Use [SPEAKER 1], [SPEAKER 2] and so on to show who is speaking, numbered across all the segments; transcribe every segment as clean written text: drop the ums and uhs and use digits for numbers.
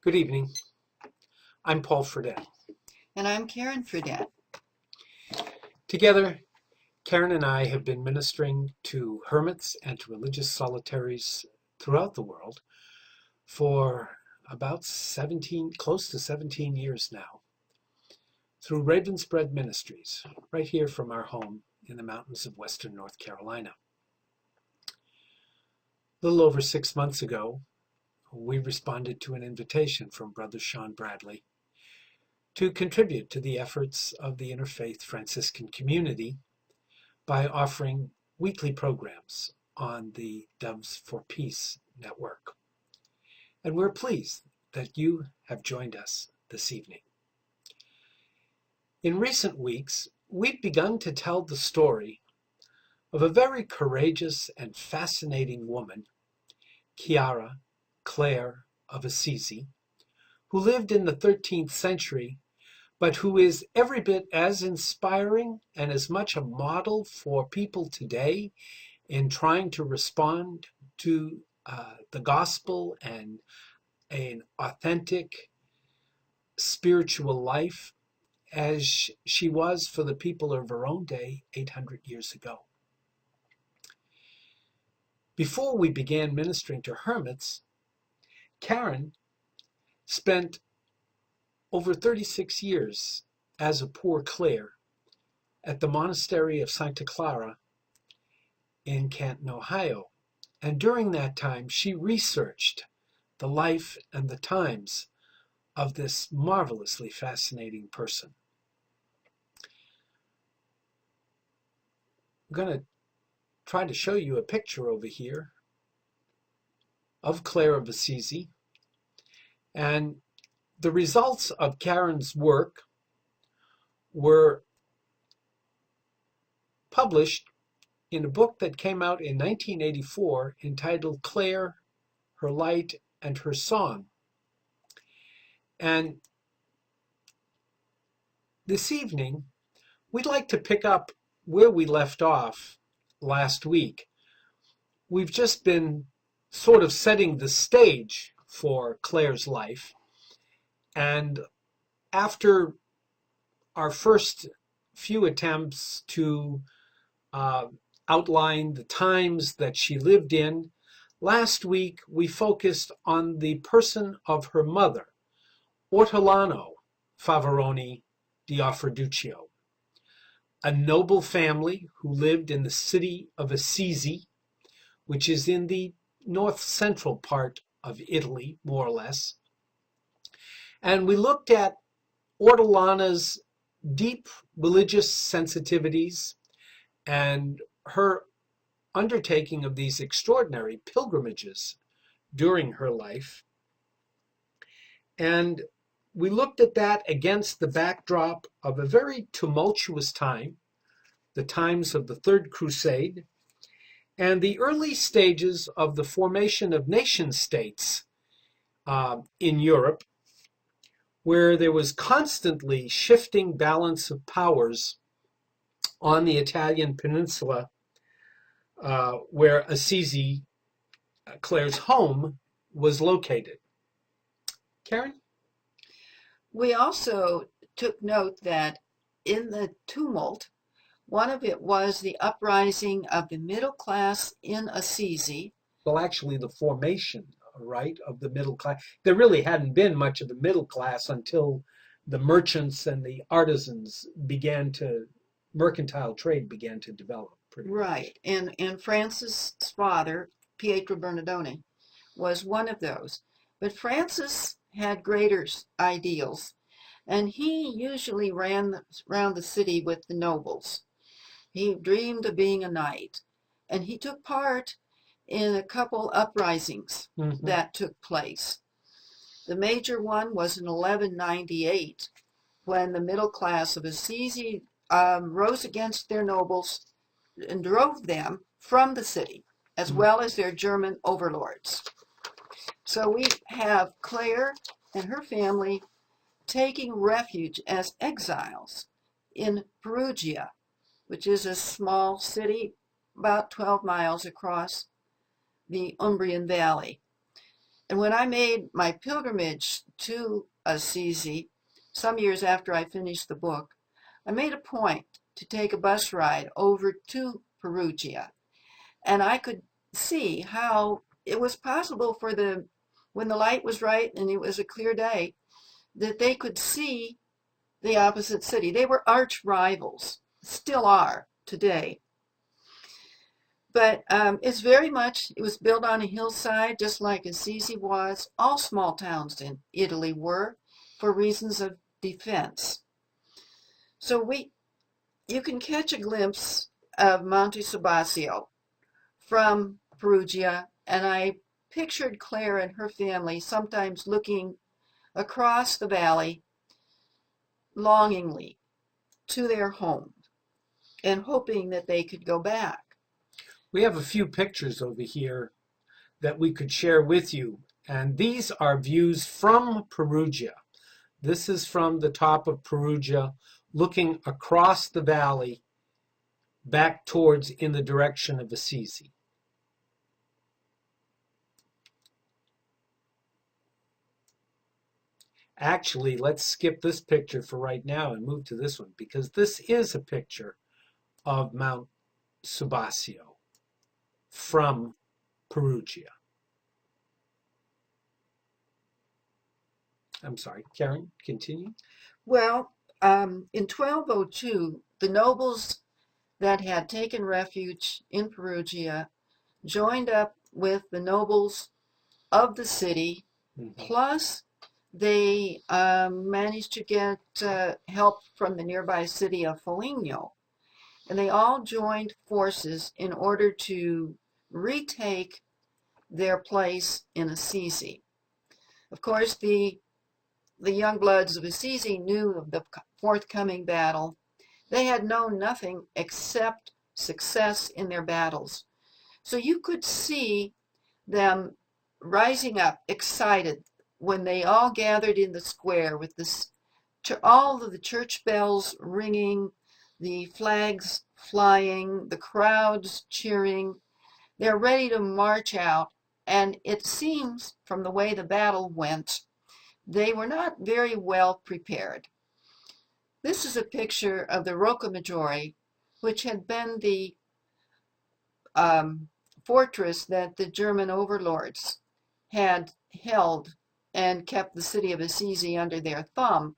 [SPEAKER 1] Good evening. I'm Paul Fredette.
[SPEAKER 2] And I'm Karen Fredette.
[SPEAKER 1] Together, Karen and I have been ministering to hermits and to religious solitaries throughout the world for about 17, close to 17 years now, through Ravenspread Ministries, right here from our home in the mountains of western North Carolina. A little over 6 months ago, we responded to an invitation from Brother Sean Bradley to contribute to the efforts of the Interfaith Franciscan community by offering weekly programs on the Doves for Peace network. And we're pleased that you have joined us this evening. In recent weeks, we've begun to tell the story of a very courageous and fascinating woman, Clare of Assisi, who lived in the 13th century, but who is every bit as inspiring and as much a model for people today in trying to respond to the gospel and an authentic spiritual life as she was for the people of her own day 800 years ago. Before we began ministering to hermits, Karen spent over 36 years as a poor Clare at the monastery of Santa Clara in Canton, Ohio. And during that time, she researched the life and the times of this marvelously fascinating person. I'm going to try to show you a picture over here of Clare of Assisi. And the results of Karen's work were published in a book that came out in 1984 entitled Clare, Her Light, and Her Song. And this evening, we'd like to pick up where we left off last week. We've just been sort of setting the stage for Clare's life. And after our first few attempts to outline the times that she lived in, last week we focused on the person of her mother, Ortolano Favaroni di Offerduccio, a noble family who lived in the city of Assisi, which is in the north central part of Italy, more or less. And we looked at Ortolana's deep religious sensitivities and her undertaking of these extraordinary pilgrimages during her life. And we looked at that against the backdrop of a very tumultuous time, the times of the Third Crusade, and the early stages of the formation of nation states in Europe, where there was constantly shifting balance of powers on the Italian peninsula, where Assisi, Clare's home, was located. Karen?
[SPEAKER 2] We also took note that in the tumult, one of it was the uprising of the middle class in Assisi.
[SPEAKER 1] Well, actually, the formation, right, of the middle class. There really hadn't been much of a middle class until the merchants and the artisans mercantile trade began to develop.
[SPEAKER 2] Right, and Francis' father, Pietro Bernardone, was one of those. But Francis had greater ideals, and he usually ran around the city with the nobles. He dreamed of being a knight, and he took part in a couple uprisings that took place. The major one was in 1198, when the middle class of Assisi rose against their nobles and drove them from the city, as well as their German overlords. So we have Clare and her family taking refuge as exiles in Perugia, which is a small city about 12 miles across the Umbrian Valley. And when I made my pilgrimage to Assisi, some years after I finished the book, I made a point to take a bus ride over to Perugia. And I could see how it was possible when the light was right and it was a clear day, that they could see the opposite city. They were arch rivals, still are today. But it was built on a hillside, just like Assisi was. All small towns in Italy were, for reasons of defense. So you can catch a glimpse of Monte Subasio from Perugia, and I pictured Clare and her family sometimes looking across the valley longingly to their home and hoping that they could go back.
[SPEAKER 1] We have a few pictures over here that we could share with you, and these are views from Perugia. This is from the top of Perugia, looking across the valley back towards in the direction of Assisi. Actually, let's skip this picture for right now and move to this one, because this is a picture of Mount Subasio from Perugia. I'm sorry, Karen, continue.
[SPEAKER 2] Well, in 1202, the nobles that had taken refuge in Perugia joined up with the nobles of the city, plus they managed to get help from the nearby city of Foligno. And they all joined forces in order to retake their place in Assisi. Of course, the young bloods of Assisi knew of the forthcoming battle. They had known nothing except success in their battles. So you could see them rising up, excited, when they all gathered in the square with all of the church bells ringing, the flags flying, the crowds cheering. They're ready to march out, and it seems from the way the battle went, they were not very well prepared. This is a picture of the Rocca Maggiore, which had been the fortress that the German overlords had held and kept the city of Assisi under their thumb,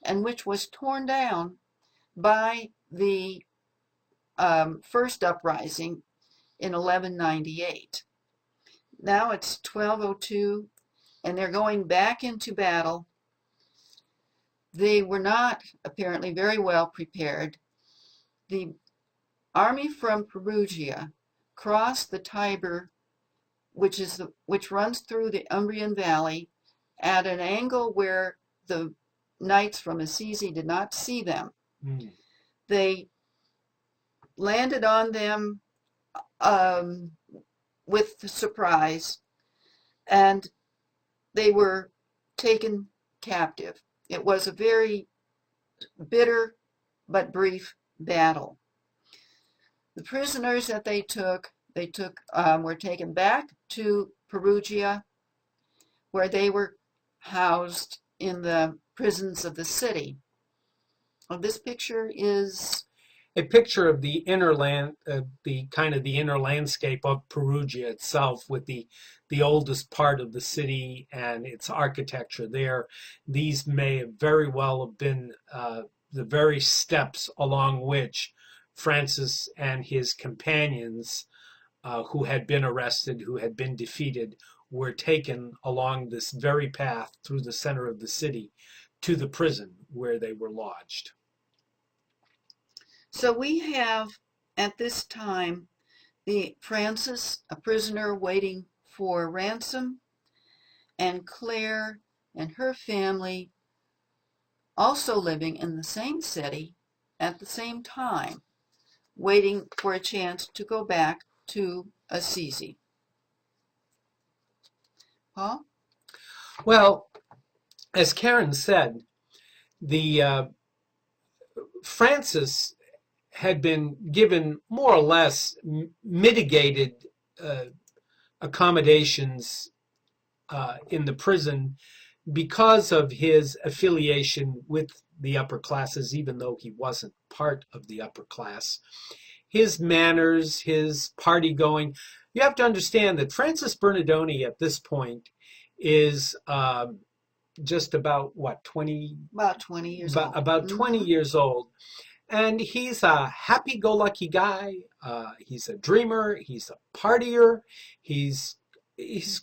[SPEAKER 2] and which was torn down by the first uprising in 1198. Now it's 1202, and they're going back into battle. They were not apparently very well prepared. The army from Perugia crossed the Tiber, which runs through the Umbrian Valley, at an angle where the knights from Assisi did not see them. They landed on them with surprise, and they were taken captive. It was a very bitter but brief battle. The prisoners that they took were taken back to Perugia, where they were housed in the prisons of the city. This picture is
[SPEAKER 1] a picture of the inner inner landscape of Perugia itself, with the oldest part of the city and its architecture there. These may very well have been the very steps along which Francis and his companions, who had been arrested, who had been defeated, were taken along this very path through the center of the city to the prison where they were lodged.
[SPEAKER 2] So we have at this time Francis, a prisoner waiting for ransom, and Clare and her family also living in the same city at the same time, waiting for a chance to go back to Assisi. Paul?
[SPEAKER 1] Well, as Karen said, the Francis had been given more or less mitigated accommodations in the prison because of his affiliation with the upper classes, even though he wasn't part of the upper class. His manners, his party going. You have to understand that Francis Bernardoni at this point is just about what, 20?
[SPEAKER 2] About 20 years old.
[SPEAKER 1] About 20 years old. And he's a happy-go-lucky guy. He's a dreamer. He's a partier. He's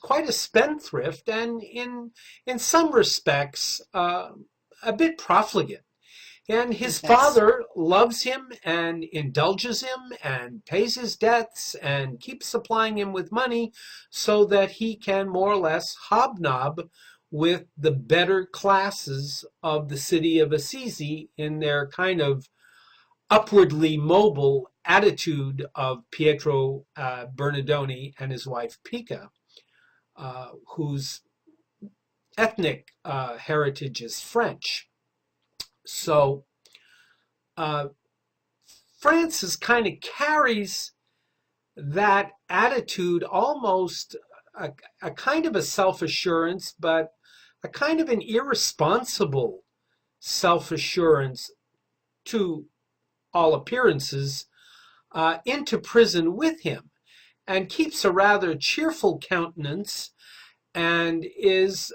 [SPEAKER 1] quite a spendthrift, and in some respects, a bit profligate. And his father loves him and indulges him and pays his debts and keeps supplying him with money so that he can more or less hobnob with the better classes of the city of Assisi in their kind of upwardly mobile attitude of Pietro Bernardoni and his wife Pica, whose ethnic heritage is French. So Francis kind of carries that attitude, almost a kind of a self-assurance, but a kind of an irresponsible self-assurance to all appearances, into prison with him, and keeps a rather cheerful countenance, and is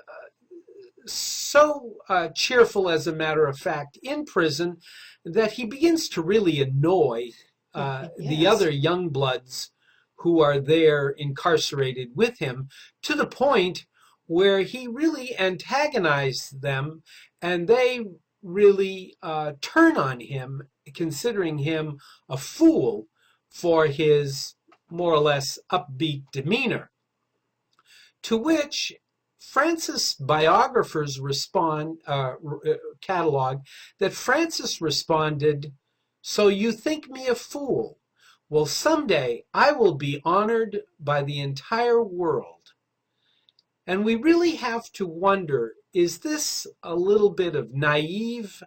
[SPEAKER 1] so cheerful, as a matter of fact, in prison that he begins to really annoy the other young bloods who are there incarcerated with him, to the point where he really antagonized them, and they really turn on him, considering him a fool for his more or less upbeat demeanor. To which Francis biographers catalog that Francis responded, "So you think me a fool? Well, someday I will be honored by the entire world." And we really have to wonder, is this a little bit of naive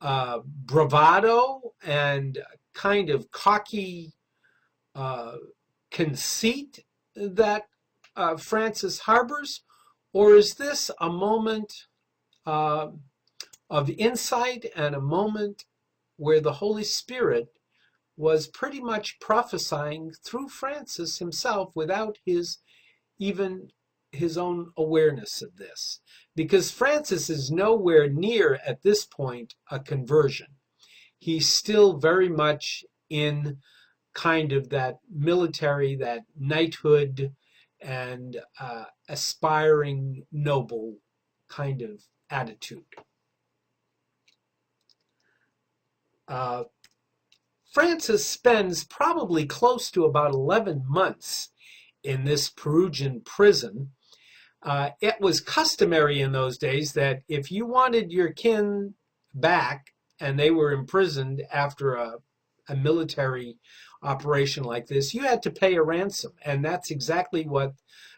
[SPEAKER 1] bravado and kind of cocky conceit that Francis harbors? Or is this a moment of insight and a moment where the Holy Spirit was pretty much prophesying through Francis himself without even his own awareness of this? Because Francis is nowhere near at this point a conversion. He's still very much in kind of that military, that knighthood, and aspiring noble kind of attitude. Francis spends probably close to about 11 months in this Perugian prison. It was customary in those days that if you wanted your kin back and they were imprisoned after a military operation like this, you had to pay a ransom. And that's exactly what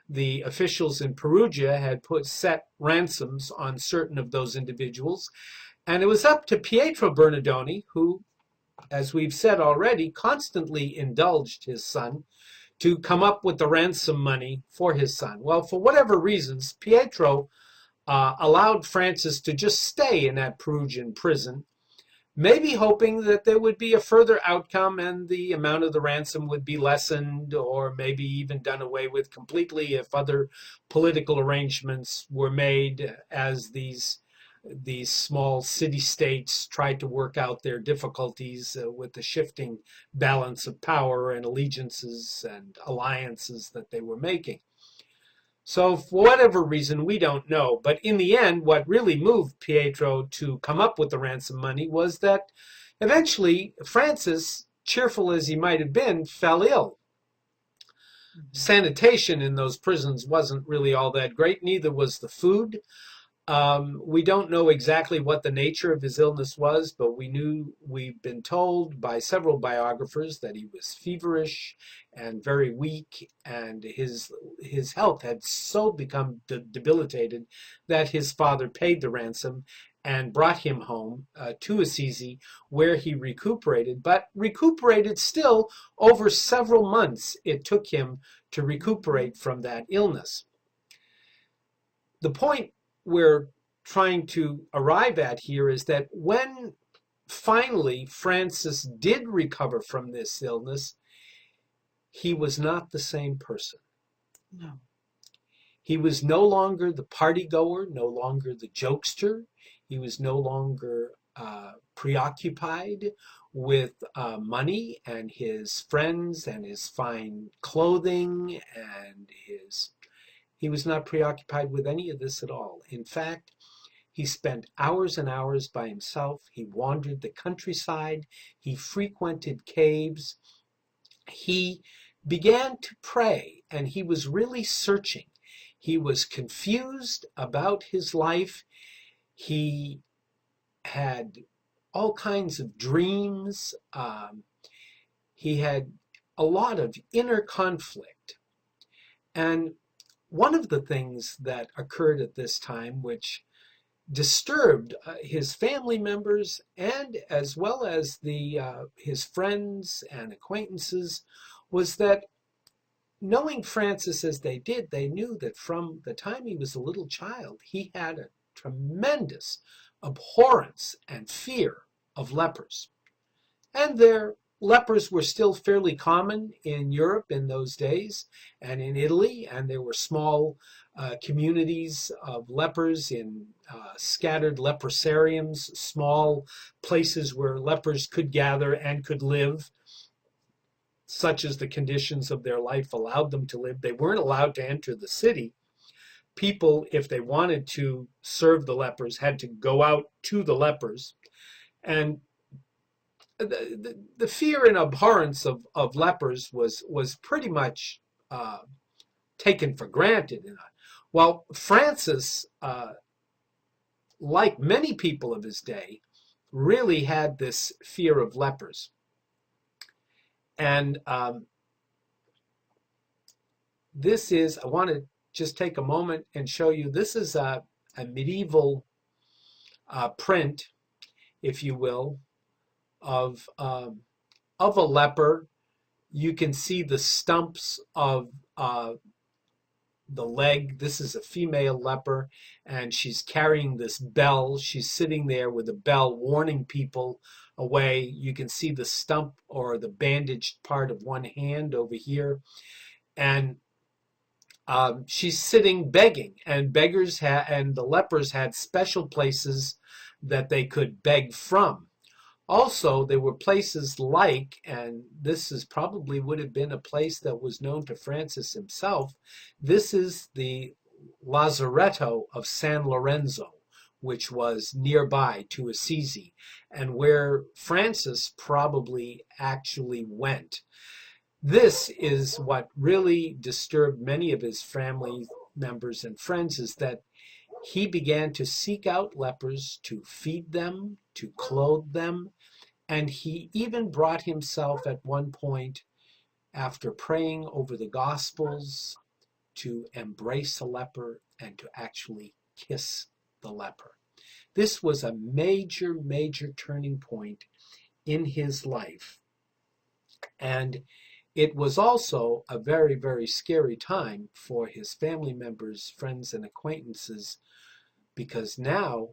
[SPEAKER 1] the officials in Perugia had set ransoms on certain of those individuals. And it was up to Pietro Bernardoni, who, as we've said already, constantly indulged his son, to come up with the ransom money for his son. Well, for whatever reasons, Pietro allowed Francis to just stay in that Perugian prison, maybe hoping that there would be a further outcome and the amount of the ransom would be lessened, or maybe even done away with completely if other political arrangements were made as these small city-states tried to work out their difficulties with the shifting balance of power and allegiances and alliances that they were making. So for whatever reason, we don't know. But in the end, what really moved Pietro to come up with the ransom money was that eventually Francis, cheerful as he might have been, fell ill. Sanitation in those prisons wasn't really all that great, neither was the food. We don't know exactly what the nature of his illness was, but we've been told by several biographers that he was feverish and very weak, and his health had so become debilitated that his father paid the ransom and brought him home to Assisi, where he recuperated, but recuperated still over several months. It took him to recuperate from that illness. The point we're trying to arrive at here is that when finally Francis did recover from this illness, he was not the same person.
[SPEAKER 2] No.
[SPEAKER 1] He was no longer the party goer, no longer the jokester. He was no longer preoccupied with money and his friends and his fine clothing and he was not preoccupied with any of this at all. In fact, he spent hours and hours by himself. He wandered the countryside. He frequented caves. He began to pray, and he was really searching. He was confused about his life. He had all kinds of dreams. He had a lot of inner conflict. And one of the things that occurred at this time, which disturbed his family members and as well as his friends and acquaintances, was that knowing Francis as they did, they knew that from the time he was a little child, he had a tremendous abhorrence and fear of lepers. And lepers were still fairly common in Europe in those days and in Italy, and there were small communities of lepers in scattered leprosariums, small places where lepers could gather and could live, such as the conditions of their life allowed them to live. They weren't allowed to enter the city. People, if they wanted to serve the lepers, had to go out to the lepers. And the fear and abhorrence of lepers was pretty much taken for granted. Well, Francis, like many people of his day, really had this fear of lepers. And I want to just take a moment and show you, this is a medieval print, if you will, of a leper. You can see the stumps of the leg. This is a female leper, and she's carrying this bell. She's sitting there with a bell warning people away. You can see the stump or the bandaged part of one hand over here. And she's sitting begging, and and the lepers had special places that they could beg from. Also, there were places like, and this is probably would have been a place that was known to Francis himself, this is the Lazaretto of San Lorenzo, which was nearby to Assisi, and where Francis probably actually went. This is what really disturbed many of his family members and friends, is that he began to seek out lepers to feed them, to clothe them, and he even brought himself at one point, after praying over the Gospels, to embrace a leper and to actually kiss the leper. This was a major, major turning point in his life. And it was also a very, very scary time for his family members, friends, and acquaintances, because now,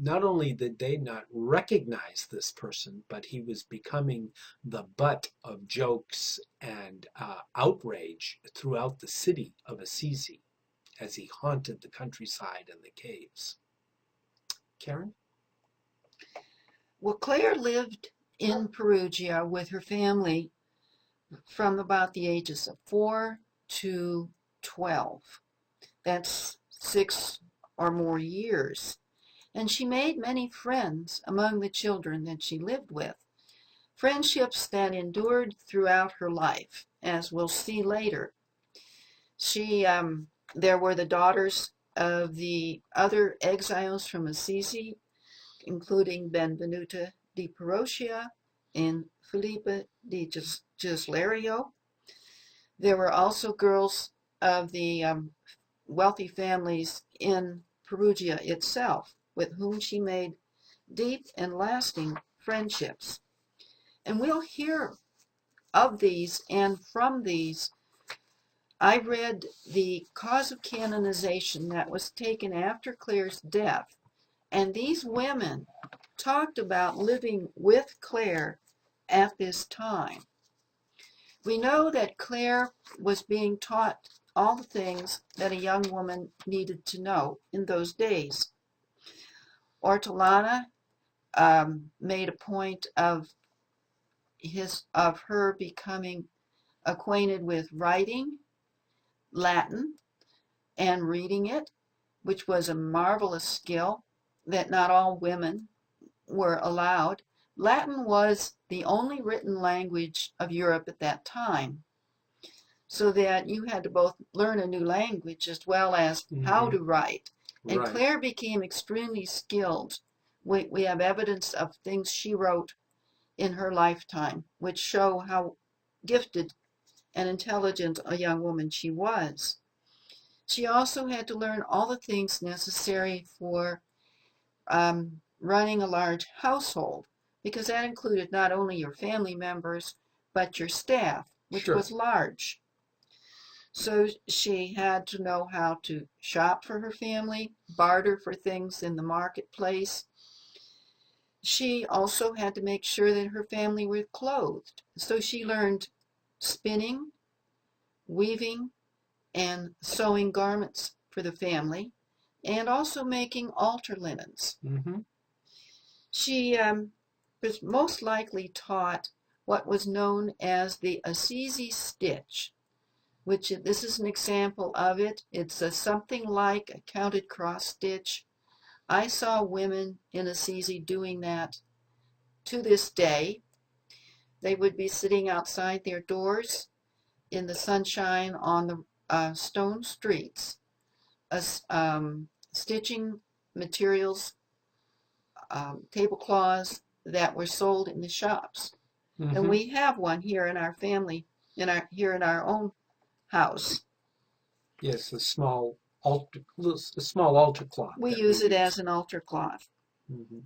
[SPEAKER 1] not only did they not recognize this person, but he was becoming the butt of jokes and outrage throughout the city of Assisi as he haunted the countryside and the caves. Karen?
[SPEAKER 2] Well, Clare lived in Perugia with her family from about the ages of 4 to 12. That's 6 or more years. And she made many friends among the children that she lived with. Friendships that endured throughout her life, as we'll see later. There were the daughters of the other exiles from Assisi, including Benvenuta di Perugia and Filippa di Gislario. There were also girls of the wealthy families in Perugia itself, with whom she made deep and lasting friendships. And we'll hear of these and from these I read the cause of canonization that was taken after Clare's death, and these women talked about living with Clare at this time. We know that Clare was being taught all the things that a young woman needed to know in those days. Ortolana made a point of her becoming acquainted with writing Latin and reading it, which was a marvelous skill that not all women were allowed. Latin was the only written language of Europe at that time, so that you had to both learn a new language as well as how to write. And
[SPEAKER 1] Right.
[SPEAKER 2] Clare became extremely skilled. We have evidence of things she wrote in her lifetime, which show how gifted and intelligent a young woman she was. She also had to learn all the things necessary for running a large household, because that included not only your family members, but your staff, which
[SPEAKER 1] Sure.
[SPEAKER 2] was large. So she had to know how to shop for her family, barter for things in the marketplace. She also had to make sure that her family were clothed. So she learned spinning, weaving, and sewing garments for the family, and also making altar linens.
[SPEAKER 1] Mm-hmm.
[SPEAKER 2] She was most likely taught what was known as the Assisi stitch, which this is an example of it. It's something like a counted cross stitch. I saw women in Assisi doing that to this day. They would be sitting outside their doors in the sunshine on the stone streets, stitching materials, tablecloths that were sold in the shops.
[SPEAKER 1] Mm-hmm.
[SPEAKER 2] And we have one here in our family, here in our own house.
[SPEAKER 1] Yes, a small altar cloth.
[SPEAKER 2] We use it as an altar cloth.
[SPEAKER 1] Mm-hmm.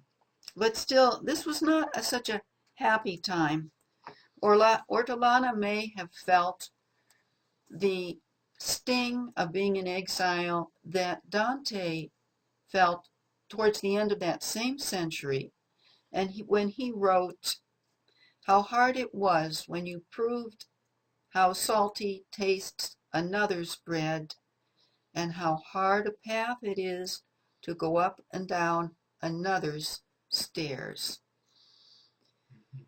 [SPEAKER 2] But still, this was not such a happy time. Ortolana may have felt the sting of being in exile that Dante felt towards the end of that same century, and when he wrote how hard it was when you proved how salty tastes another's bread, and how hard a path it is to go up and down another's stairs.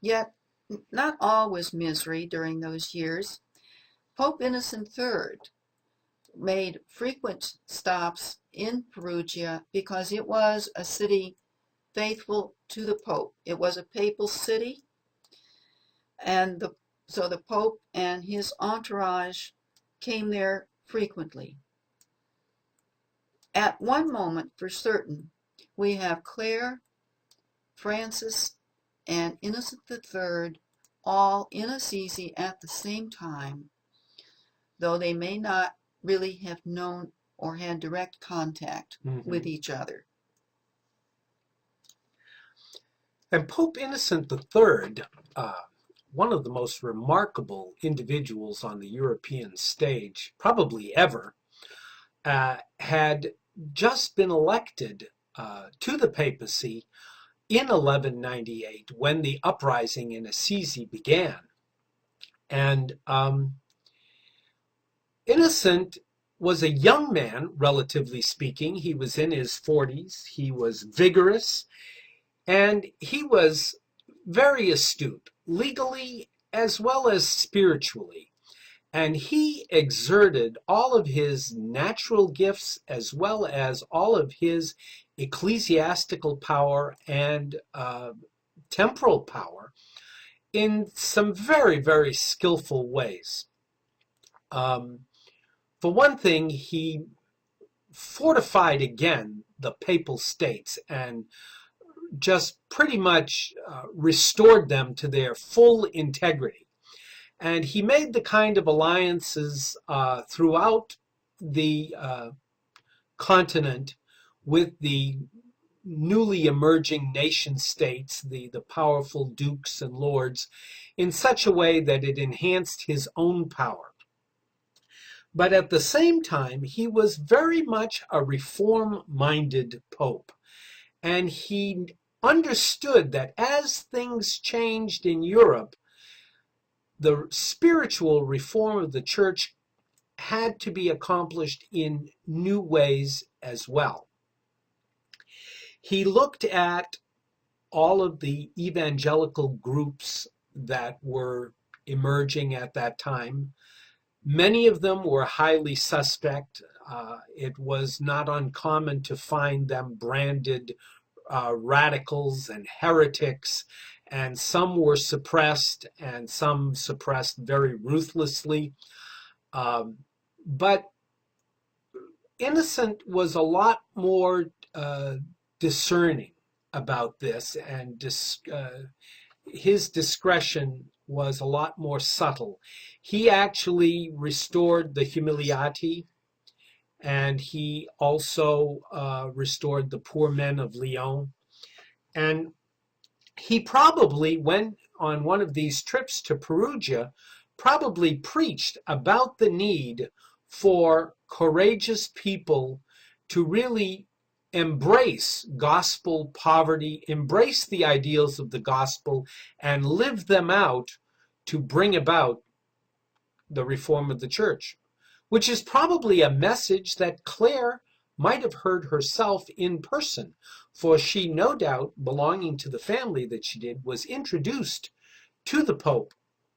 [SPEAKER 2] Yet not all was misery during those years. Pope Innocent III made frequent stops in Perugia because it was a city faithful to the Pope. It was a papal city, and so the Pope and his entourage came there frequently. At one moment, for certain, we have Clare, Francis, and Innocent III all in Assisi at the same time, though they may not really have known or had direct contact with each other.
[SPEAKER 1] And Pope Innocent III, one of the most remarkable individuals on the European stage, probably ever, had just been elected to the papacy in 1198 when the uprising in Assisi began. And Innocent was a young man, relatively speaking. He was in his 40s. He was vigorous, and he was very astute, legally as well as spiritually. And he exerted all of his natural gifts as well as all of his ecclesiastical power and temporal power in some very, very skillful ways. For one thing, he fortified again the papal states and just pretty much restored them to their full integrity. And he made the kind of alliances throughout the continent with the newly emerging nation states, the powerful dukes and lords, in such a way that it enhanced his own power. But at the same time, he was very much a reform-minded pope. And he understood that as things changed in Europe, the spiritual reform of the church had to be accomplished in new ways as well. He looked at all of the evangelical groups that were emerging at that time. Many of them were highly suspect. It was not uncommon to find them branded radicals and heretics, and some were suppressed, and some suppressed very ruthlessly. But Innocent was a lot more discerning about this, and his discretion was a lot more subtle. He actually restored the Humiliati, and he also restored the Poor Men of Lyon. And he probably went on one of these trips to Perugia, probably preached about the need for courageous people to really embrace gospel poverty, embrace the ideals of the gospel, and live them out to bring about the reform of the church, which is probably a message that Clare might have heard herself in person, for she, no doubt, belonging to the family that she did, was introduced to the Pope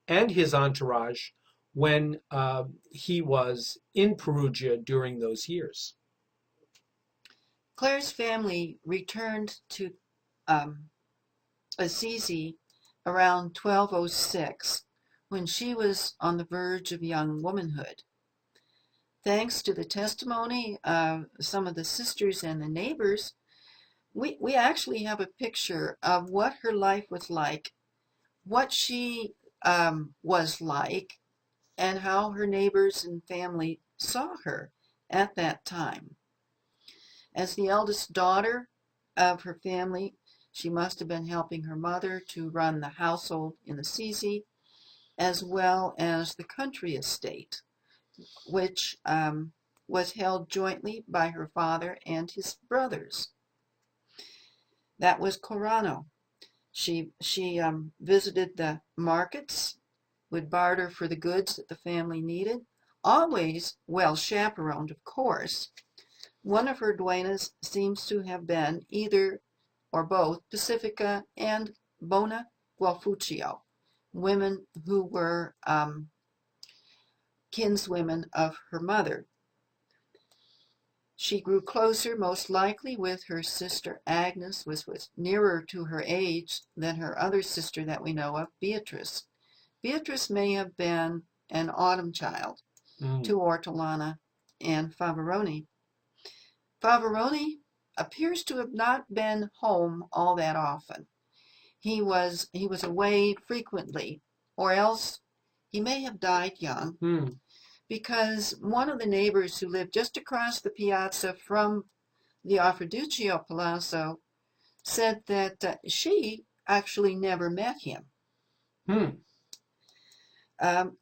[SPEAKER 1] and his entourage when he was in Perugia during those years.
[SPEAKER 2] Clare's family returned to Assisi around 1206, when she was on the verge of young womanhood. Thanks to the testimony of some of the sisters and the neighbors, we actually have a picture of what her life was like, what she was like, and how her neighbors and family saw her at that time. As the eldest daughter of her family, she must have been helping her mother to run the household in Assisi, as well as the country estate, which was held jointly by her father and his brothers. That was Corano. She visited the markets, would barter for the goods that the family needed, always well chaperoned, of course. One of her duennas seems to have been either or both Pacifica and Bona Gualfuccio, women who were kinswomen of her mother. She grew closer, most likely, with her sister Agnes, which was nearer to her age than her other sister that we know of, Beatrice. Beatrice may have been an autumn child to Ortolana and Favaroni. Favaroni appears to have not been home all that often. He was away frequently, or else he may have died young, because one of the neighbors who lived just across the piazza from the Offerduccio Palazzo said that she actually never met him.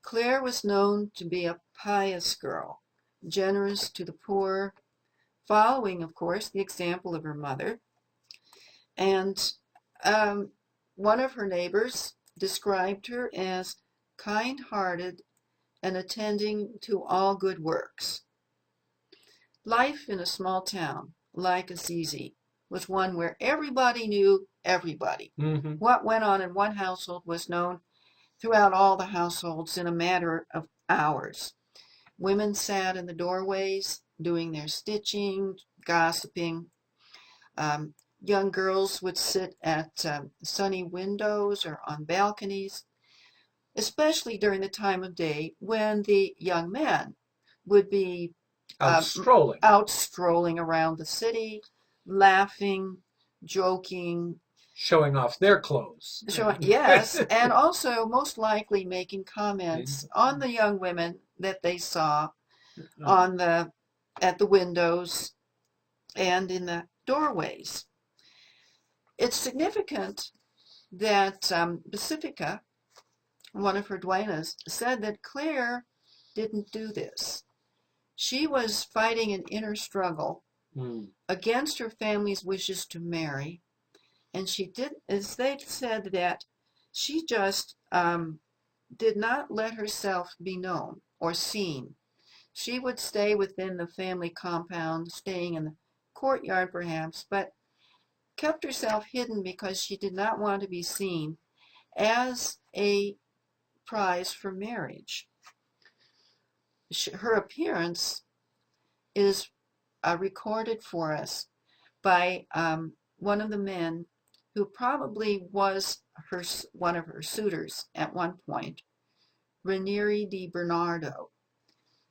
[SPEAKER 2] Clare was known to be a pious girl, generous to the poor, following, of course, the example of her mother. And one of her neighbors described her as kind-hearted and attending to all good works. Life in a small town like Assisi was one where everybody knew everybody. What went on in one household was known throughout all the households in a matter of hours. Women sat in the doorways doing their stitching, gossiping. Young girls would sit at sunny windows or on balconies, especially during the time of day when the young men would be out strolling around the city, laughing, joking,
[SPEAKER 1] showing off their clothes.
[SPEAKER 2] Yes, and also most likely making comments on the young women that they saw at the windows and in the doorways. It's significant that Pacifica, one of her duennas, said that Clare didn't do this. She was fighting an inner struggle
[SPEAKER 1] Mm.
[SPEAKER 2] against her family's wishes to marry, and she did, as they said, that she just did not let herself be known or seen. She would stay within the family compound, staying in the courtyard perhaps, but kept herself hidden because she did not want to be seen as a prize for marriage. Her appearance is recorded for us by one of the men who probably was one of her suitors at one point, Ranieri di Bernardo,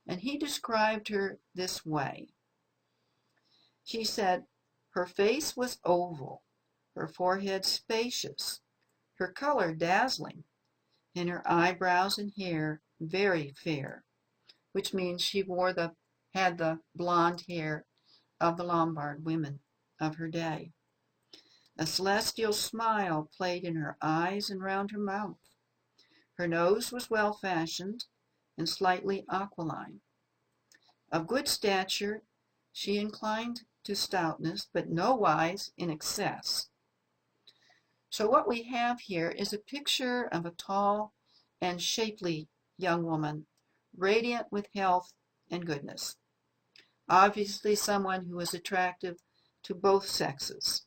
[SPEAKER 2] and he described her this way. She said, her face was oval, her forehead spacious, her color dazzling, and her eyebrows and hair very fair, which means she had the blonde hair of the Lombard women of her day. A celestial smile played in her eyes and round her mouth. Her nose was well fashioned and slightly aquiline. Of good stature, she inclined to stoutness, but nowise in excess. So what we have here is a picture of a tall and shapely young woman, radiant with health and goodness. Obviously someone who was attractive to both sexes.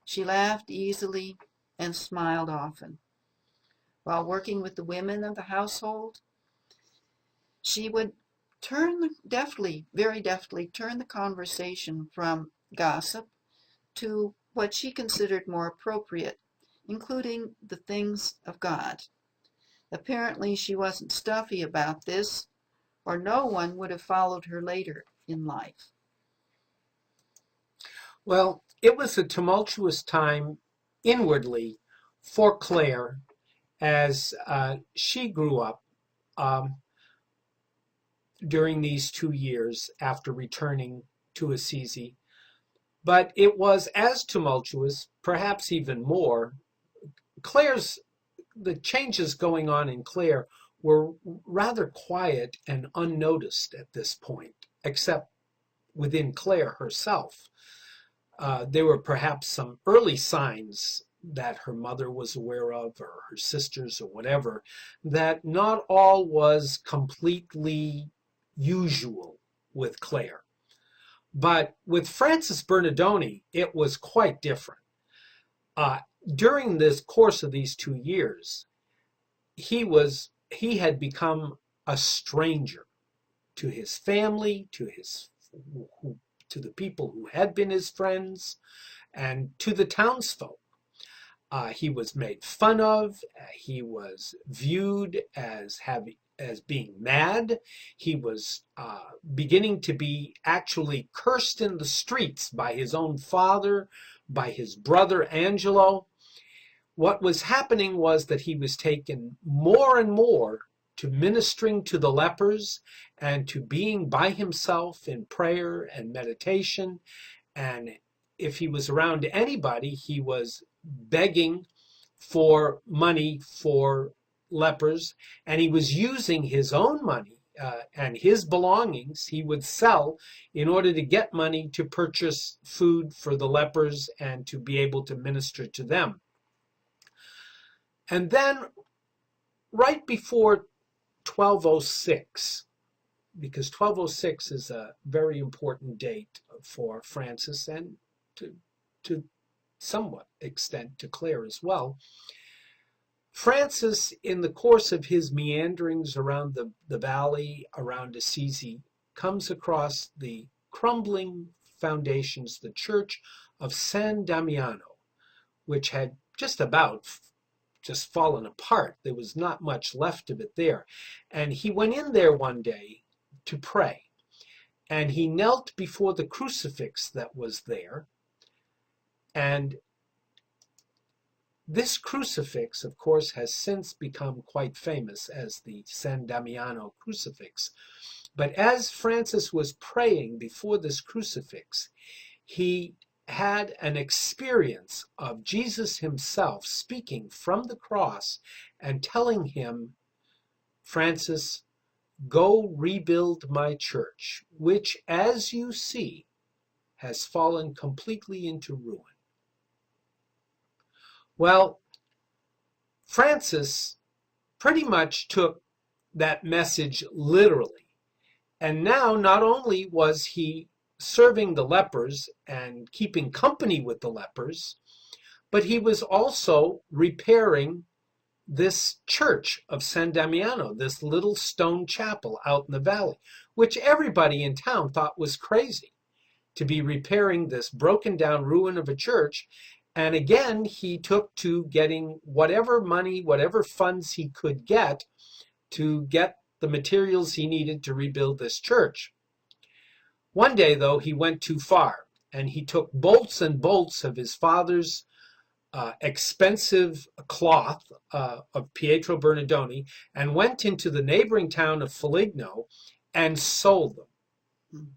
[SPEAKER 2] She laughed easily and smiled often. While working with the women of the household, she would very deftly turn the conversation from gossip to what she considered more appropriate, including the things of God. Apparently she wasn't stuffy about this, or no one would have followed her later in life.
[SPEAKER 1] Well, it was a tumultuous time inwardly for Clare as she grew up um, during these 2 years after returning to Assisi. But it was as tumultuous, perhaps even more. The changes going on in Clare were rather quiet and unnoticed at this point, except within Clare herself. There were perhaps some early signs that her mother was aware of, or her sisters, or whatever, that not all was completely usual with Clare. But with Francis Bernardoni, it was quite different. Uh, During this course of these 2 years, he had become a stranger to his family, to the people who had been his friends, and to the townsfolk. He was made fun of. He was viewed as being mad. He was beginning to be actually cursed in the streets by his own father, by his brother Angelo. What was happening was that he was taken more and more to ministering to the lepers and to being by himself in prayer and meditation. And if he was around anybody, he was begging for money for lepers, and he was using his own money and his belongings he would sell in order to get money to purchase food for the lepers and to be able to minister to them. And then right before 1206, because 1206 is a very important date for Francis and to somewhat extent to Clare as well. Francis, in the course of his meanderings around the valley around Assisi, comes across the crumbling foundations, the church of San Damiano, which had just fallen apart. There was not much left of it there. And he went in there one day to pray. And he knelt before the crucifix that was there. And this crucifix, of course, has since become quite famous as the San Damiano crucifix. But as Francis was praying before this crucifix, he had an experience of Jesus himself speaking from the cross and telling him, Francis, "Go rebuild my church, which, as you see, has fallen completely into ruin." Well, Francis pretty much took that message literally. And now not only was he serving the lepers and keeping company with the lepers, but he was also repairing this church of San Damiano, this little stone chapel out in the valley, which everybody in town thought was crazy to be repairing this broken down ruin of a church. And again, he took to getting whatever money, whatever funds he could get to get the materials he needed to rebuild this church. One day, though, he went too far, and he took bolts and bolts of his father's expensive cloth of Pietro Bernardoni and went into the neighboring town of Foligno and sold them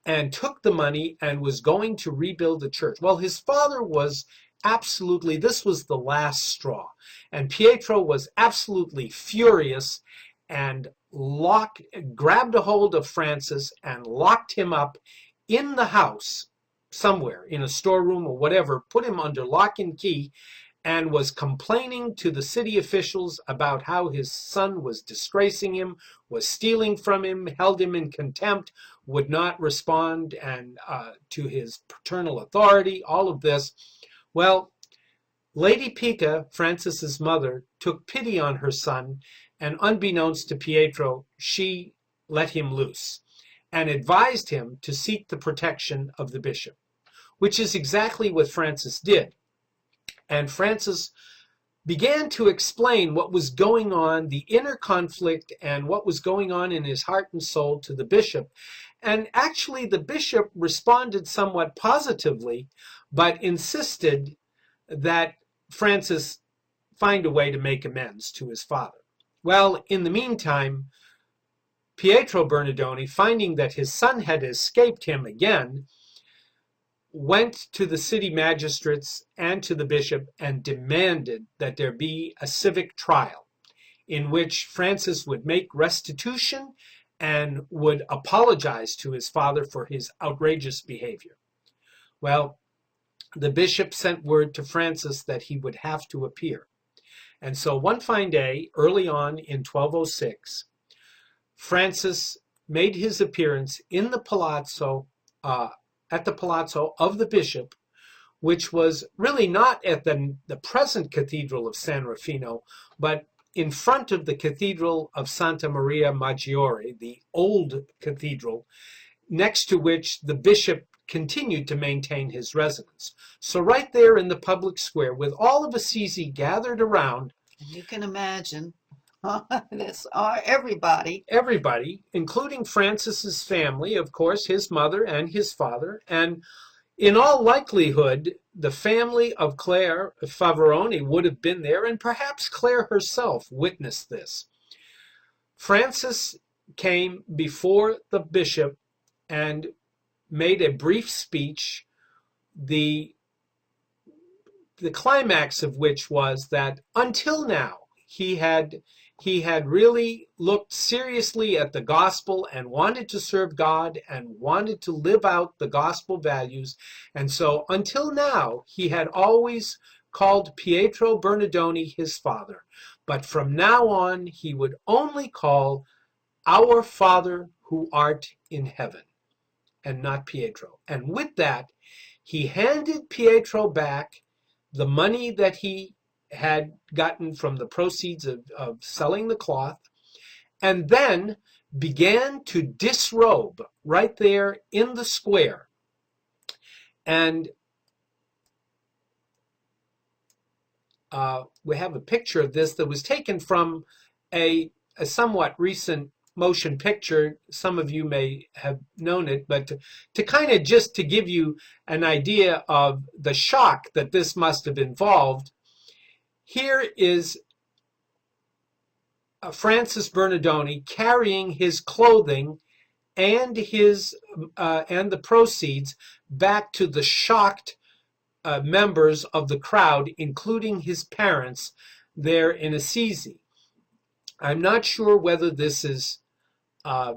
[SPEAKER 1] and took the money and was going to rebuild the church. Well, his father was absolutely, this was the last straw. And Pietro was absolutely furious and grabbed a hold of Francis and locked him up in the house somewhere, in a storeroom or whatever, put him under lock and key, and was complaining to the city officials about how his son was disgracing him, was stealing from him, held him in contempt, would not respond and to his paternal authority, all of this. Well, Lady Pica, Francis's mother, took pity on her son, and unbeknownst to Pietro, she let him loose and advised him to seek the protection of the bishop, which is exactly what Francis did. And Francis began to explain what was going on, the inner conflict, and what was going on in his heart and soul to the bishop. And actually, the bishop responded somewhat positively, but insisted that Francis find a way to make amends to his father. Well, in the meantime, Pietro Bernardoni, finding that his son had escaped him again, went to the city magistrates and to the bishop and demanded that there be a civic trial in which Francis would make restitution and would apologize to his father for his outrageous behavior. Well, the bishop sent word to Francis that he would have to appear. And so one fine day, early on in 1206, Francis made his appearance in the palazzo, at the palazzo of the bishop, which was really not at the present cathedral of San Rufino, but in front of the cathedral of Santa Maria Maggiore, the old cathedral, next to which the bishop continued to maintain his residence. So right there in the public square, with all of Assisi gathered around.
[SPEAKER 2] And you can imagine this, everybody,
[SPEAKER 1] including Francis's family, of course, his mother and his father, and in all likelihood, the family of Clare Favaroni would have been there, and perhaps Clare herself witnessed this. Francis came before the bishop and made a brief speech, the climax of which was that until now he had really looked seriously at the gospel and wanted to serve God and wanted to live out the gospel values. And so until now, he had always called Pietro Bernardoni his father. But from now on, he would only call our Father who art in heaven, and not Pietro. And with that, he handed Pietro back the money that he had gotten from the proceeds of selling the cloth, and then began to disrobe right there in the square. And we have a picture of this that was taken from a somewhat recent motion picture. Some of you may have known it, but to kind of just to give you an idea of the shock that this must have involved, here is Francis Bernardoni carrying his clothing and the proceeds back to the shocked members of the crowd, including his parents there in Assisi. I'm not sure whether this is uh,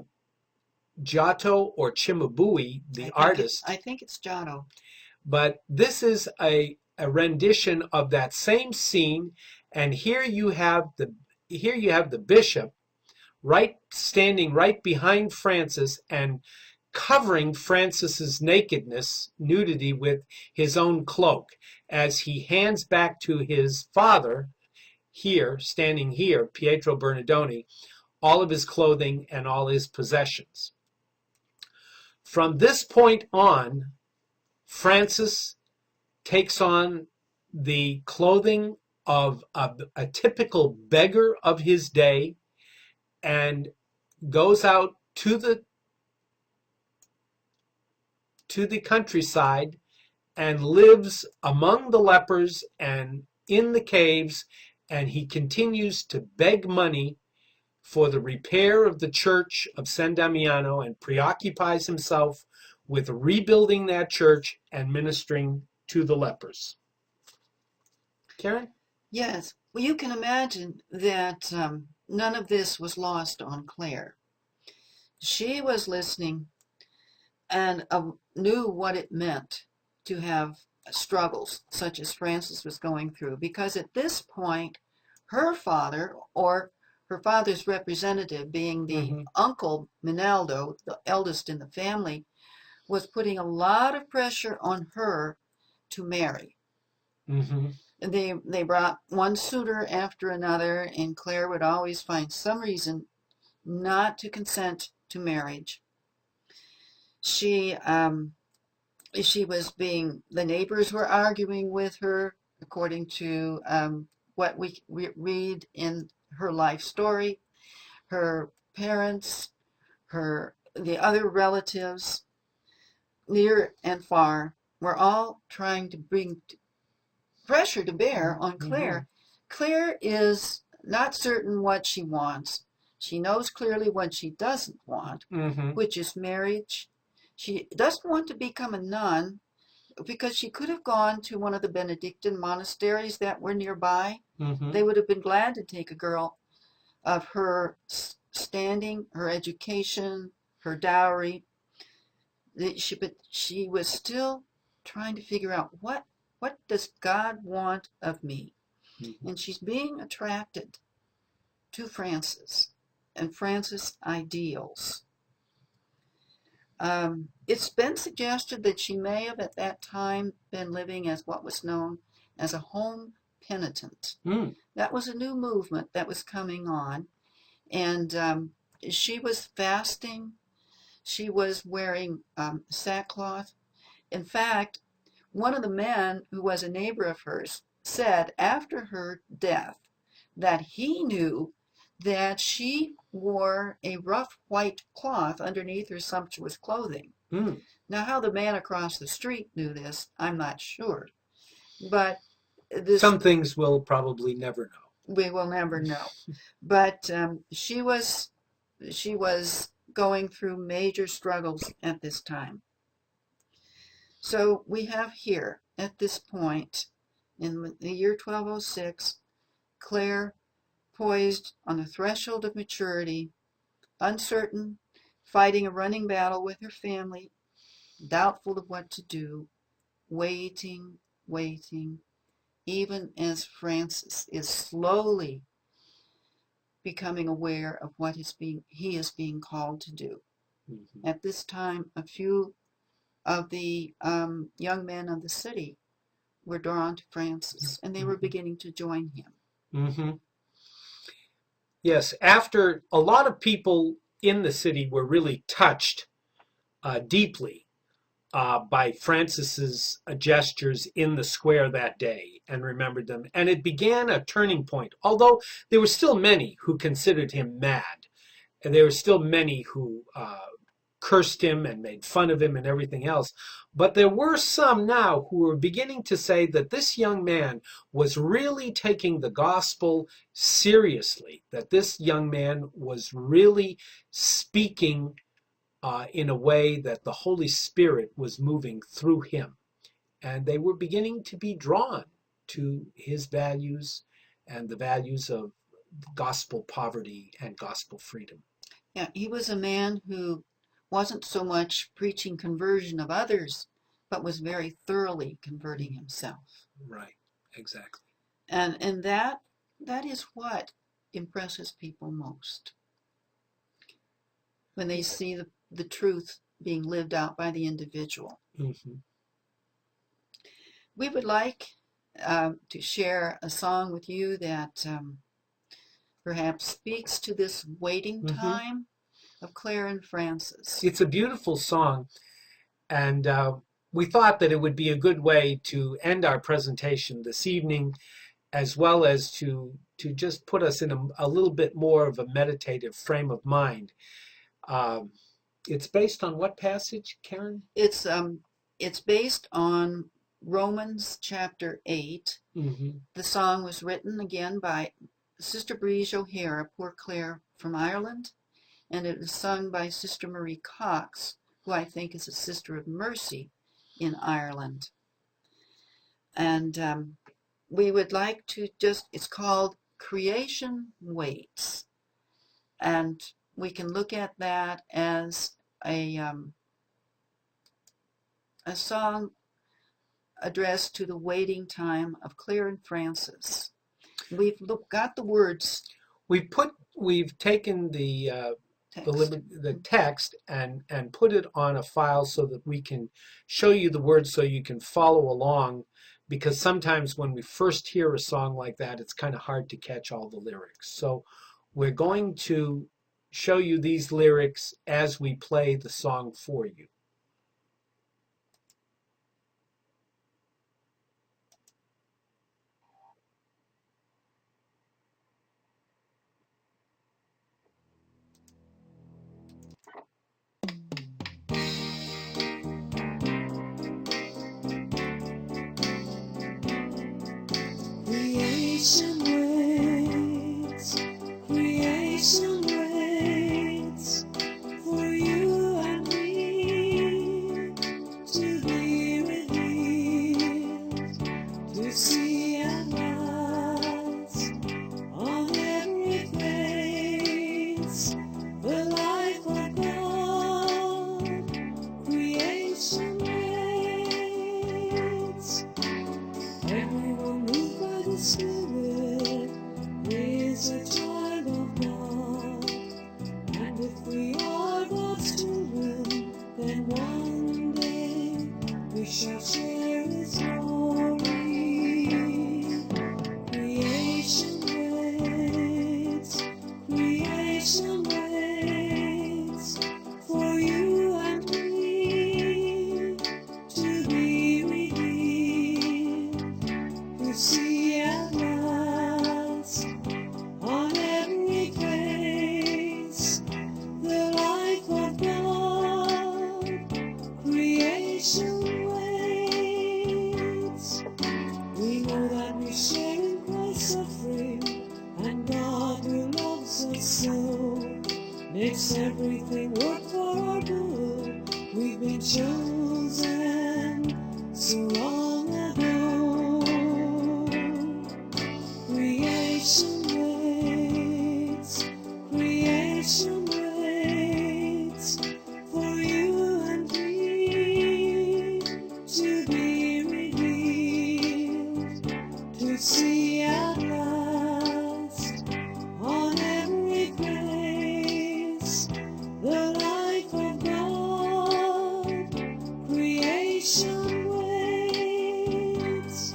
[SPEAKER 1] Giotto or Cimabue, the artist.
[SPEAKER 2] I think it's Giotto.
[SPEAKER 1] But this is a rendition of that same scene, and here you have the bishop standing right behind Francis and covering Francis's nudity with his own cloak as he hands back to his father standing here, Pietro Bernardone, all of his clothing and all his possessions. From this point on, Francis takes on the clothing of a typical beggar of his day and goes out to the countryside and lives among the lepers and in the caves, and he continues to beg money for the repair of the church of San Damiano and preoccupies himself with rebuilding that church and ministering to the lepers. Karen?
[SPEAKER 2] Yes. Well, you can imagine that none of this was lost on Clare. She was listening and knew what it meant to have struggles such as Francis was going through, because at this point, her father, or her father's representative, being the uncle Minaldo, the eldest in the family, was putting a lot of pressure on her to marry.
[SPEAKER 1] Mm-hmm.
[SPEAKER 2] They brought one suitor after another, and Clare would always find some reason not to consent to marriage. She was the neighbors were arguing with her, according to what we read in her life story. Her parents, the other relatives, near and far, were all trying to bring pressure to bear on Clare. Clare is not certain what she wants. She knows clearly what she doesn't want, which is marriage. She doesn't want to become a nun because she could have gone to one of the Benedictine monasteries that were nearby. They would have been glad to take a girl of her standing, her education, her dowry. But she was still trying to figure out what does God want of me? And she's being attracted to Francis and Francis' ideals. It's been suggested that she may have at that time been living as what was known as a home penitent. That was a new movement that was coming on, and she was fasting. She was wearing sackcloth. In fact, one of the men who was a neighbor of hers said after her death that he knew that she wore a rough white cloth underneath her sumptuous clothing. Now, how the man across the street knew this, I'm not sure. But
[SPEAKER 1] some things we'll probably never know.
[SPEAKER 2] We will never know. But she was going through major struggles at this time. So we have here, at this point, in the year 1206, Clare, poised on the threshold of maturity, uncertain, fighting a running battle with her family, doubtful of what to do, waiting, even as Francis is slowly becoming aware of what he is being called to do. At this time, a few of the young men of the city were drawn to Francis, and they were beginning to join him.
[SPEAKER 1] Yes, after a lot of people in the city were really touched deeply by Francis's gestures in the square that day and remembered them. And it began a turning point, although there were still many who considered him mad. And there were still many who cursed him and made fun of him and everything else. But there were some now who were beginning to say that this young man was really taking the gospel seriously, that this young man was really speaking in a way that the Holy Spirit was moving through him. And they were beginning to be drawn to his values and the values of gospel poverty and gospel freedom.
[SPEAKER 2] Yeah, he was a man who wasn't so much preaching conversion of others, but was very thoroughly converting himself.
[SPEAKER 1] Right, exactly.
[SPEAKER 2] And that is what impresses people most when they see the truth being lived out by the individual.
[SPEAKER 1] Mm-hmm.
[SPEAKER 2] We would like to share a song with you that perhaps speaks to this waiting
[SPEAKER 1] Mm-hmm.
[SPEAKER 2] time of Clare and Francis.
[SPEAKER 1] It's a beautiful song, and we thought that it would be a good way to end our presentation this evening, as well as to just put us in a little bit more of a meditative frame of mind. Um, it's based on what passage, Karen?
[SPEAKER 2] It's based on Romans chapter 8.
[SPEAKER 1] Mm-hmm.
[SPEAKER 2] The song was written again by Sister Breege O'Hara, Poor Clare from Ireland, and it was sung by Sister Marie Cox, who I think is a Sister of Mercy in Ireland. And we would like to it's called Creation Waits. And we can look at that as a song addressed to the waiting time of Clare and Francis. We've got the words.
[SPEAKER 1] We've taken the text and put it on a file so that we can show you the words so you can follow along, because sometimes when we first hear a song like that, it's kind of hard to catch all the lyrics. So we're going to show you these lyrics as we play the song for you.
[SPEAKER 3] Creation waits, creation waits for you and me to be revealed, to see at last on every face the life of God. Creation waits. Everyone moved by the Spirit is a child of God. And if we are God's children, then one day we shall share His glory. Creation waits, creation waits for you and me to be redeemed, to see at last on every face the life of God. Creation waits. We know that we share in Christ's suffering, and God who loves us so makes everything work for our good. We've been chosen so long ago. Creation waits, creation waits for you and me to be revealed, to see at last on every face the life of God. Creation waits.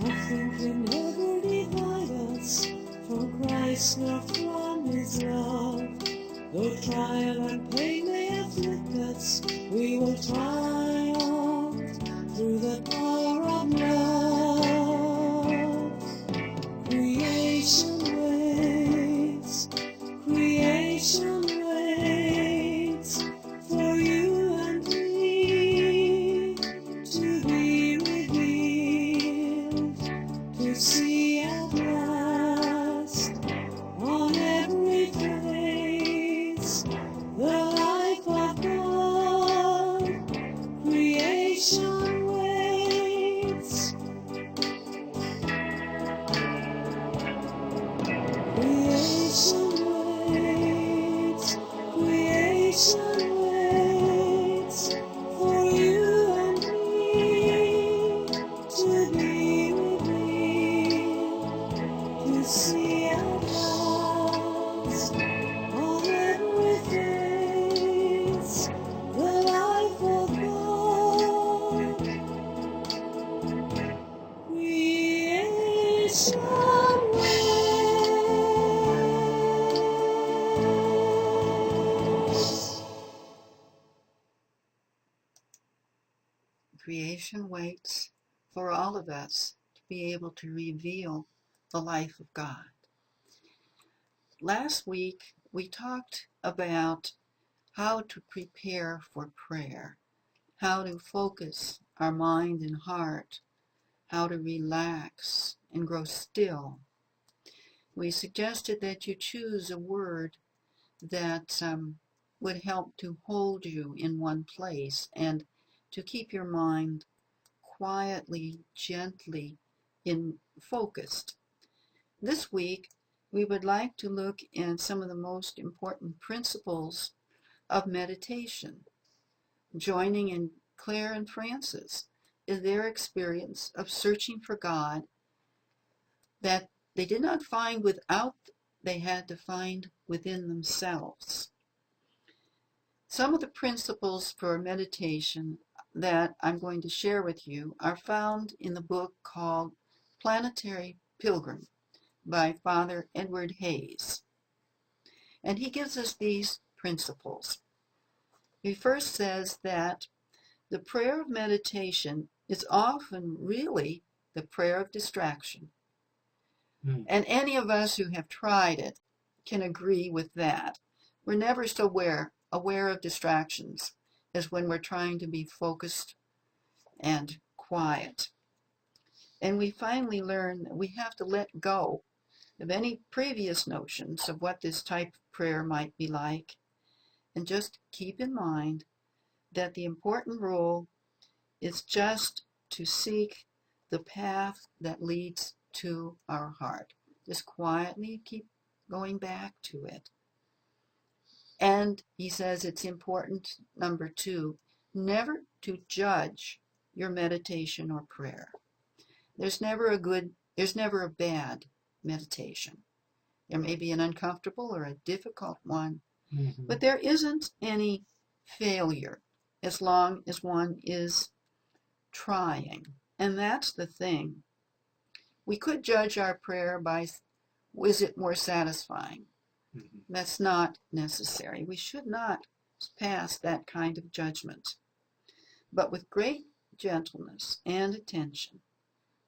[SPEAKER 3] Nothing can ever divide us from Christ nor from His love. Though trial and pain may afflict us, we will triumph through the power of love. Creation waits, creation waits for you and me to be revealed, to see at last on every face the life of God. Creation waits. Creation waits,
[SPEAKER 2] creation waits for all of us to be able to reveal the life of God. Last week, we talked about how to prepare for prayer, how to focus our mind and heart, how to relax and grow still. We suggested that you choose a word that would help to hold you in one place and to keep your mind quietly, gently focused. This week, we would like to look at some of the most important principles of meditation, joining in Clare and Francis in their experience of searching for God that they did not find without, they had to find within themselves. Some of the principles for meditation that I'm going to share with you are found in the book called Planetary Pilgrim by Father Edward Hayes. And he gives us these principles. He first says that the prayer of meditation is often really the prayer of distraction. And any of us who have tried it can agree with that. We're never so aware of distractions as when we're trying to be focused and quiet. And we finally learn that we have to let go of any previous notions of what this type of prayer might be like, and just keep in mind that the important rule is just to seek the path that leads to our heart. Just quietly keep going back to it. And he says it's important, number 2, never to judge your meditation or prayer. There's never a bad meditation. There may be an uncomfortable or a difficult one, but there isn't any failure as long as one is trying. And that's the thing. We could judge our prayer by, is it more satisfying? That's not necessary. We should not pass that kind of judgment. But with great gentleness and attention,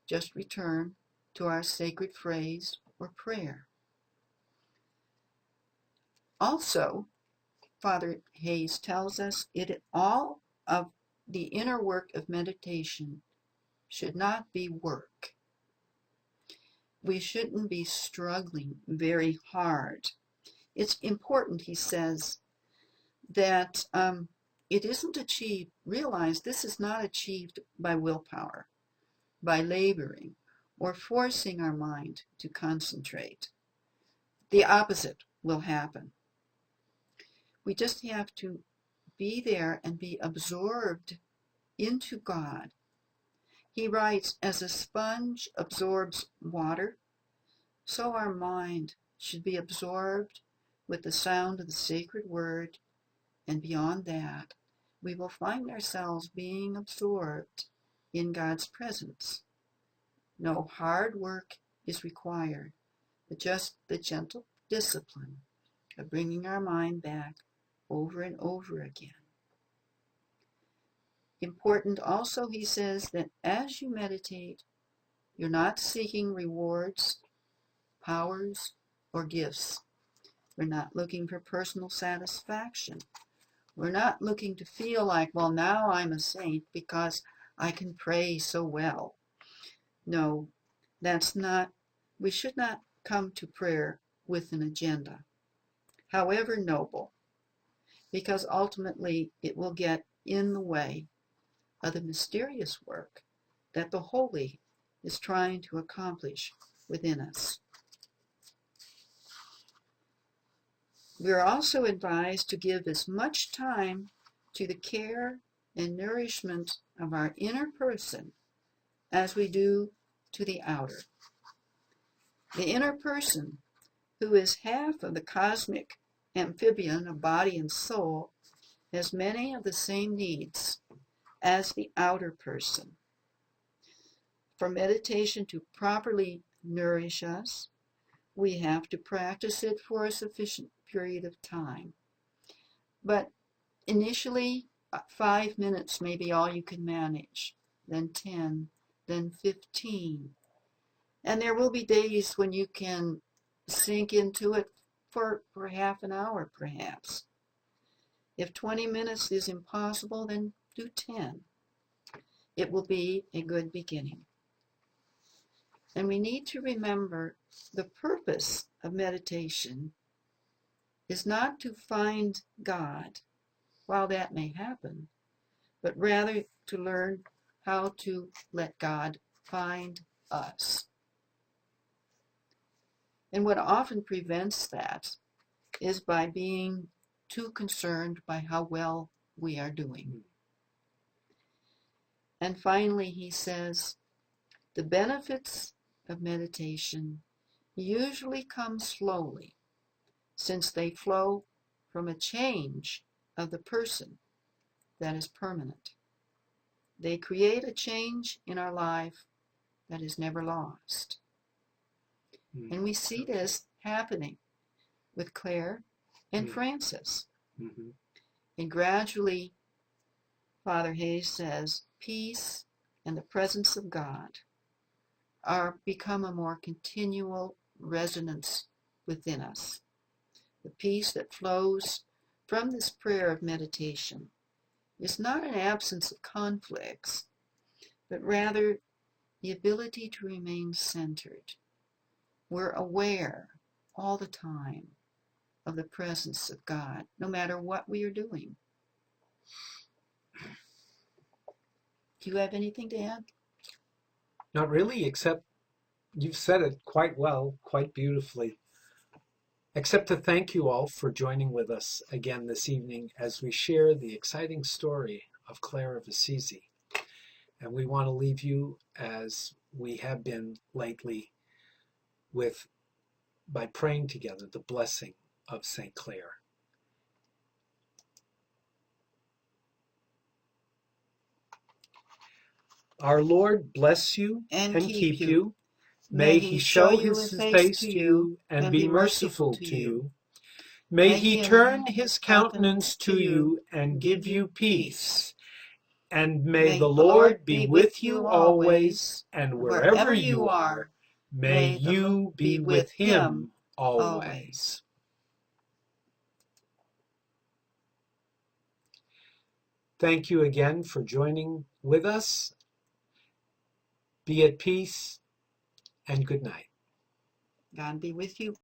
[SPEAKER 2] just return to our sacred phrase or prayer. Also, Father Hayes tells us all of the inner work of meditation should not be work. We shouldn't be struggling very hard. It's important, he says, that it isn't achieved. Realize this is not achieved by willpower, by laboring, or forcing our mind to concentrate. The opposite will happen. We just have to be there and be absorbed into God. He writes, as a sponge absorbs water, so our mind should be absorbed with the sound of the sacred word, and beyond that, we will find ourselves being absorbed in God's presence. No hard work is required, but just the gentle discipline of bringing our mind back over and over again. Important also, he says, that as you meditate, you're not seeking rewards, powers, or gifts. We're not looking for personal satisfaction. We're not looking to feel like, well, now I'm a saint because I can pray so well. No, we should not come to prayer with an agenda, however noble, because ultimately it will get in the way of the mysterious work that the Holy is trying to accomplish within us. We are also advised to give as much time to the care and nourishment of our inner person as we do to the outer. The inner person, who is half of the cosmic amphibian of body and soul, has many of the same needs as the outer person. For meditation to properly nourish us, we have to practice it for a sufficient period of time. But initially, 5 minutes may be all you can manage, then 10, then 15. And there will be days when you can sink into it for half an hour, perhaps. If 20 minutes is impossible, then do 10. It will be a good beginning. And we need to remember the purpose of meditation is not to find God, while that may happen, but rather to learn how to let God find us. And what often prevents that is by being too concerned by how well we are doing. And finally, he says, the benefits of meditation usually come slowly, since they flow from a change of the person that is permanent. They create a change in our life that is never lost. And we see this happening with Clare and Francis. And gradually, Father Hayes says, peace and the presence of God become a more continual resonance within us. The peace that flows from this prayer of meditation is not an absence of conflicts, but rather the ability to remain centered. We're aware all the time of the presence of God, no matter what we are doing. Do you have anything to add?
[SPEAKER 1] Not really, except you've said it quite well, quite beautifully. Except to thank you all for joining with us again this evening as we share the exciting story of Clare of Assisi. And we want to leave you, as we have been lately, by praying together the blessing of St. Clare. Our Lord bless you and keep you. May he show his face to you and be merciful to you. May he turn his countenance to you and give you peace. And may the Lord be with you always, and wherever you are, may you be with him always. Thank you again for joining with us. Be at peace and good night.
[SPEAKER 2] God be with you.